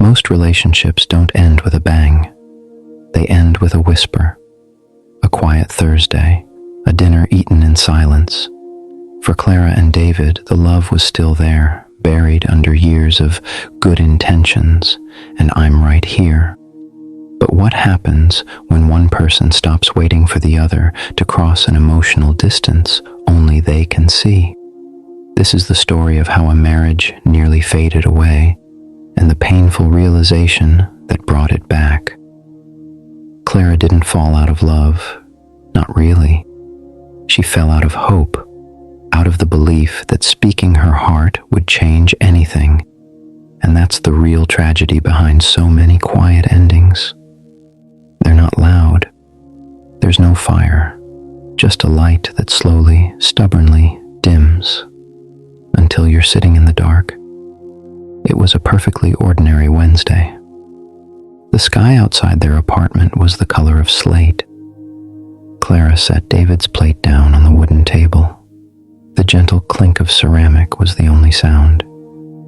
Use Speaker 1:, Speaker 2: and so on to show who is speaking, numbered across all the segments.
Speaker 1: Most relationships don't end with a bang. They end with a whisper, a quiet Thursday, a dinner eaten in silence. For Clara and David, the love was still there, buried under years of good intentions, and I'm right here. But what happens when one person stops waiting for the other to cross an emotional distance only they can see? This is the story of how a marriage nearly faded away, and the painful realization that brought it back. Clara didn't fall out of love, not really. She fell out of hope, out of the belief that speaking her heart would change anything, and that's the real tragedy behind so many quiet endings. They're not loud. There's no fire, just a light that slowly, stubbornly dims until you're sitting in the dark. It was a perfectly ordinary Wednesday. The sky outside their apartment was the color of slate. Clara set David's plate down on the wooden table. The gentle clink of ceramic was the only sound.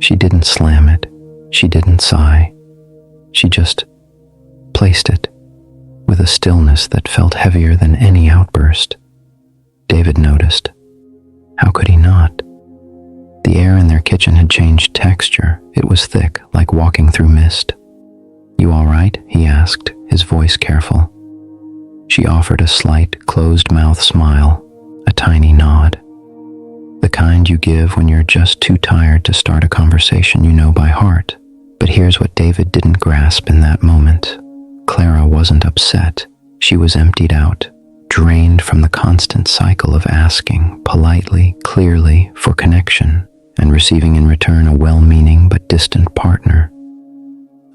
Speaker 1: She didn't slam it. She didn't sigh. She just placed it with a stillness that felt heavier than any outburst. David noticed. How could he not? The air in their kitchen had changed texture. It was thick, like walking through mist. "You all right?" he asked, his voice careful. She offered a slight, closed-mouth smile, a tiny nod. The kind you give when you're just too tired to start a conversation you know by heart. But here's what David didn't grasp in that moment. Clara wasn't upset. She was emptied out, drained from the constant cycle of asking, politely, clearly, for connection, and receiving in return a well-meaning but distant partner.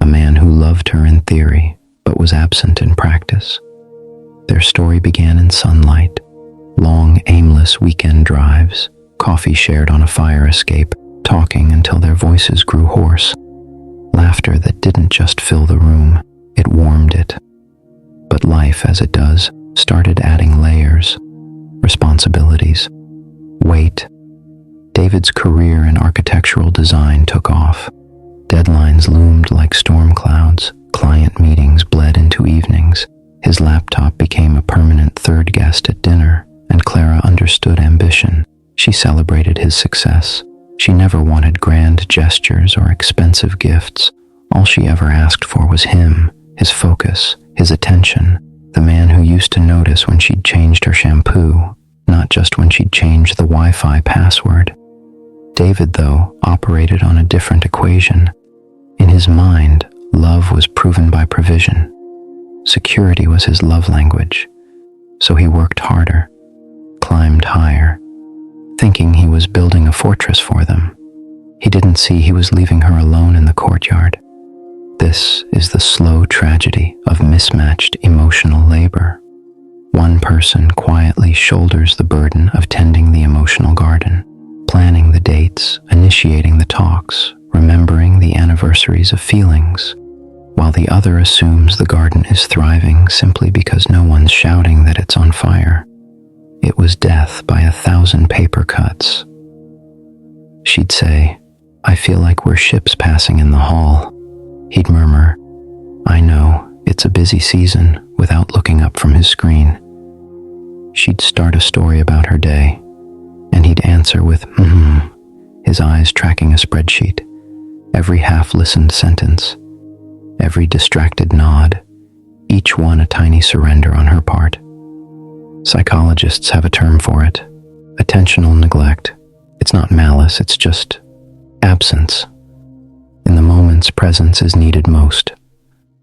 Speaker 1: A man who loved her in theory, but was absent in practice. Their story began in sunlight, long, aimless weekend drives, coffee shared on a fire escape, talking until their voices grew hoarse. Laughter that didn't just fill the room, it warmed it. But life, as it does, started adding layers, responsibilities, weight. David's career in architectural design took off. Deadlines loomed like storm clouds, client meetings bled into evenings. His laptop became a permanent third guest at dinner, and Clara understood ambition. She celebrated his success. She never wanted grand gestures or expensive gifts. All she ever asked for was him, his focus, his attention, the man who used to notice when she'd changed her shampoo, not just when she'd changed the Wi-Fi password. David, though, operated on a different equation. In his mind, love was proven by provision. Security was his love language. So he worked harder, climbed higher, thinking he was building a fortress for them. He didn't see he was leaving her alone in the courtyard. This is the slow tragedy of mismatched emotional labor. One person quietly shoulders the burden of tending the emotional garden, planning the dates, initiating the talks, remembering the anniversaries of feelings, while the other assumes the garden is thriving simply because no one's shouting that it's on fire. It was death by 1,000 paper cuts. She'd say, "I feel like we're ships passing in the hall." He'd murmur, "I know, it's a busy season," without looking up from his screen. She'd start a story about her day, and he'd answer with, his eyes tracking a spreadsheet. Every half-listened sentence, every distracted nod, each one a tiny surrender on her part. Psychologists have a term for it, attentional neglect. It's not malice, it's just absence. In the moments presence is needed most.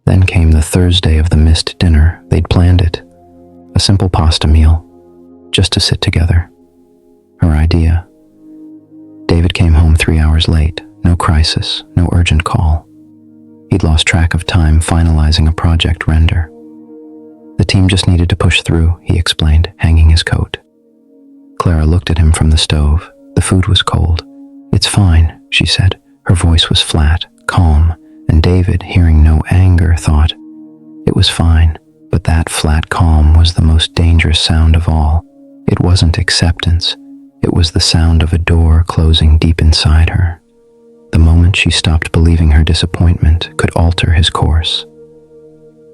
Speaker 1: Then came the Thursday of the missed dinner. They'd planned it. A simple pasta meal, just to sit together. Her idea. David came home 3 hours late. No crisis, no urgent call. He'd lost track of time finalizing a project render. The team just needed to push through, he explained, hanging his coat. Clara looked at him from the stove. The food was cold. "It's fine," she said. Her voice was flat, calm, and David, hearing no anger, thought, it was fine. But that flat calm was the most dangerous sound of all. It wasn't acceptance. It was the sound of a door closing deep inside her. The moment she stopped believing her disappointment could alter his course.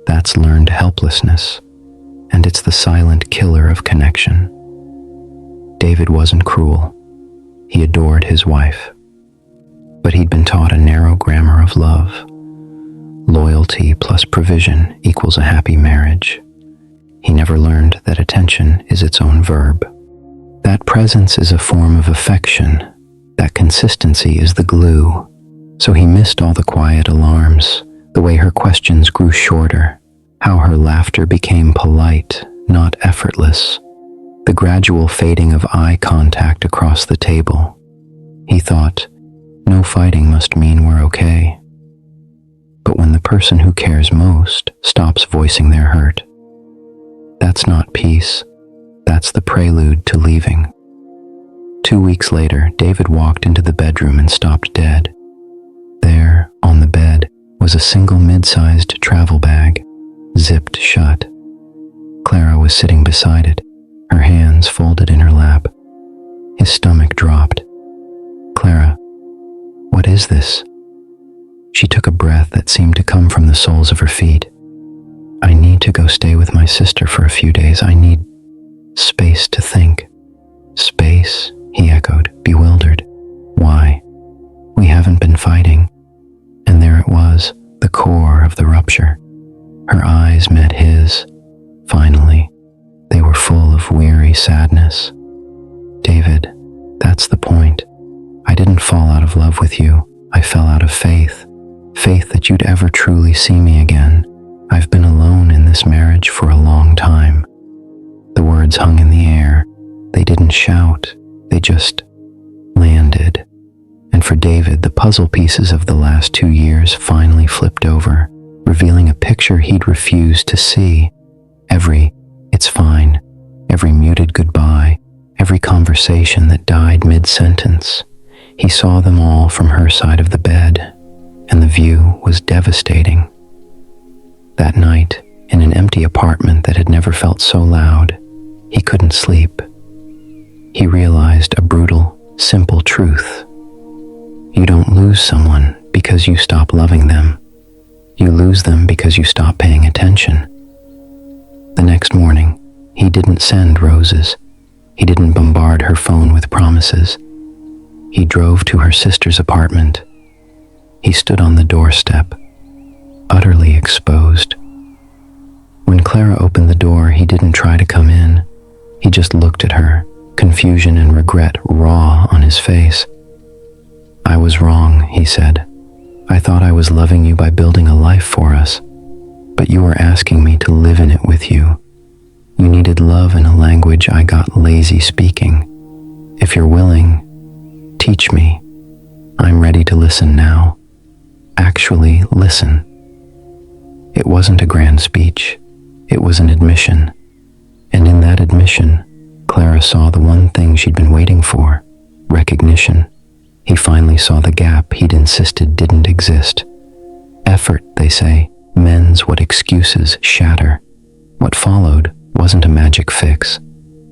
Speaker 1: That's learned helplessness, and it's the silent killer of connection. David wasn't cruel. He adored his wife. But he'd been taught a narrow grammar of love. Loyalty plus provision equals a happy marriage. He never learned that attention is its own verb. That presence is a form of affection. That consistency is the glue. So he missed all the quiet alarms, the way her questions grew shorter, how her laughter became polite, not effortless, the gradual fading of eye contact across the table. He thought, no fighting must mean we're okay. But when the person who cares most stops voicing their hurt, that's not peace. That's the prelude to leaving. 2 weeks later, David walked into the bedroom and stopped dead. There, on the bed, was a single mid-sized travel bag, zipped shut. Clara was sitting beside it, her hands folded in her lap. His stomach dropped. "Clara, what is this?" She took a breath that seemed to come from the soles of her feet. "I need to go stay with my sister for a few days. I need space to think." "Space?" he echoed, bewildered. "Why? We haven't been fighting." And there it was, the core of the rupture. Her eyes met his. Finally, they were full of weary sadness. "David, that's the point. I didn't fall out of love with you. I fell out of faith. Faith that you'd ever truly see me again. I've been alone in this marriage for a long time." The words hung in the air. They didn't shout. They just landed. And for David, the puzzle pieces of the last 2 years finally flipped over, revealing a picture he'd refused to see. Every "it's fine," every muted goodbye, every conversation that died mid-sentence. He saw them all from her side of the bed, and the view was devastating. That night, in an empty apartment that had never felt so loud, he couldn't sleep. He realized a brutal, simple truth. You don't lose someone because you stop loving them. You lose them because you stop paying attention. The next morning, he didn't send roses. He didn't bombard her phone with promises. He drove to her sister's apartment. He stood on the doorstep, utterly exposed. When Clara opened the door, he didn't try to come in. He just looked at her, confusion and regret raw on his face. "I was wrong," he said. "I thought I was loving you by building a life for us, but you were asking me to live in it with you. You needed love in a language I got lazy speaking. If you're willing, teach me. I'm ready to listen now. Actually listen." It wasn't a grand speech. It was an admission. And in that admission, Clara saw the one thing she'd been waiting for, recognition. He finally saw the gap he'd insisted didn't exist. Effort, they say, mends what excuses shatter. What followed wasn't a magic fix.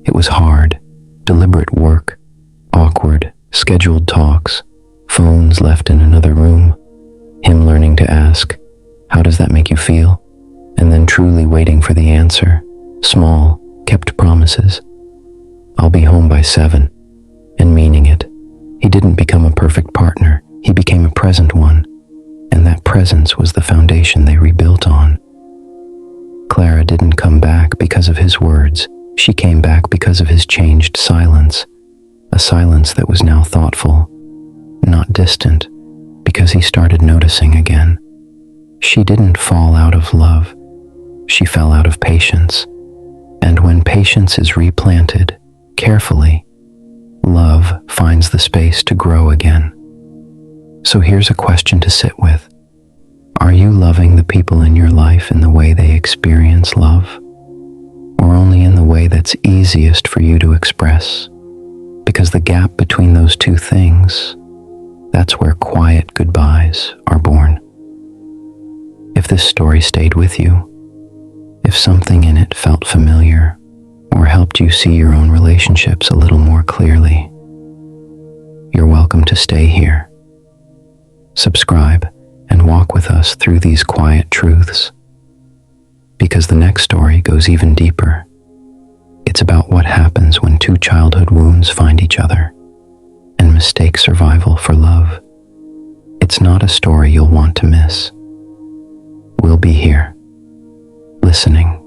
Speaker 1: It was hard, deliberate work, awkward, scheduled talks, phones left in another room, him learning to ask, "How does that make you feel?" And then truly waiting for the answer. Small, kept promises. "I'll be home by 7, and meaning it. He didn't become a perfect partner. He became a present one. And that presence was the foundation they rebuilt on. Clara didn't come back because of his words. She came back because of his changed silence. A silence that was now thoughtful, not distant, because he started noticing again. She didn't fall out of love. She fell out of patience. And when patience is replanted, carefully, love finds the space to grow again. So here's a question to sit with. Are you loving the people in your life in the way they experience love? Or only in the way that's easiest for you to express? Because the gap between those two things, that's where quiet goodbyes are born. If this story stayed with you, if something in it felt familiar, or helped you see your own relationships a little more clearly, you're welcome to stay here. subscribe, and walk with us through these quiet truths. Because the next story goes even deeper. It's about what happens when two childhood wounds find each other and mistake survival for love. It's not a story you'll want to miss. We'll be here, listening,